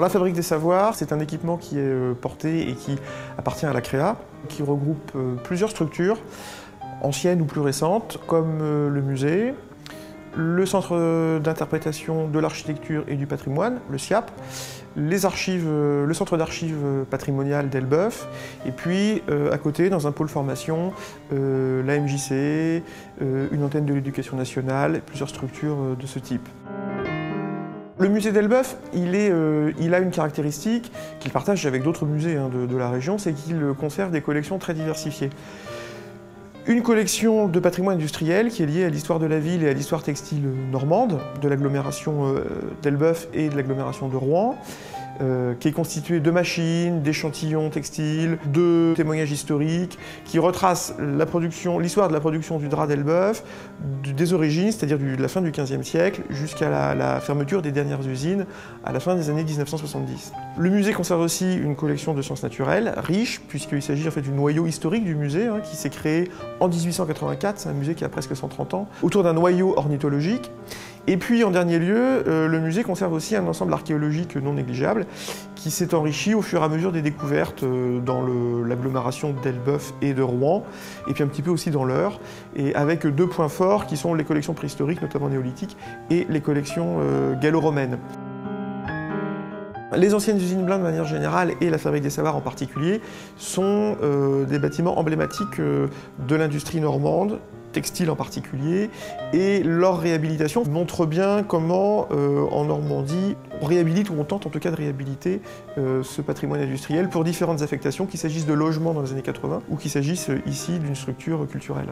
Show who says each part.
Speaker 1: La Fabrique des Savoirs, c'est un équipement qui est porté et qui appartient à la Créa, qui regroupe plusieurs structures, anciennes ou plus récentes, comme le musée, le centre d'interprétation de l'architecture et du patrimoine, le SIAP, les archives, le centre d'archives patrimoniales d'Elbeuf, et puis à côté, dans un pôle formation, la MJC, une antenne de l'éducation nationale, plusieurs structures de ce type. Le musée d'Elbeuf, il a une caractéristique qu'il partage avec d'autres musées de la région, c'est qu'il conserve des collections très diversifiées. Une collection de patrimoine industriel qui est liée à l'histoire de la ville et à l'histoire textile normande, de l'agglomération d'Elbeuf et de l'agglomération de Rouen, qui est constituée de machines, d'échantillons textiles, de témoignages historiques, qui retracent l'histoire de la production du drap d'Elbeuf, des origines, c'est-à-dire de la fin du XVe siècle, jusqu'à la fermeture des dernières usines à la fin des années 1970. Le musée conserve aussi une collection de sciences naturelles, riche, puisqu'il s'agit en fait du noyau historique du musée, qui s'est créé en 1884, c'est un musée qui a presque 130 ans, autour d'un noyau ornithologique. Et puis, en dernier lieu, le musée conserve aussi un ensemble archéologique non négligeable qui s'est enrichi au fur et à mesure des découvertes dans l'agglomération d'Elbeuf et de Rouen, et puis un petit peu aussi dans l'Eure, et avec deux points forts qui sont les collections préhistoriques, notamment néolithiques, et les collections gallo-romaines. Les anciennes usines Blin de manière générale et la Fabrique des Savoirs en particulier sont des bâtiments emblématiques de l'industrie normande, textile en particulier, et leur réhabilitation montre bien comment en Normandie on réhabilite, ou on tente en tout cas de réhabiliter ce patrimoine industriel pour différentes affectations, qu'il s'agisse de logements dans les années 80 ou qu'il s'agisse ici d'une structure culturelle.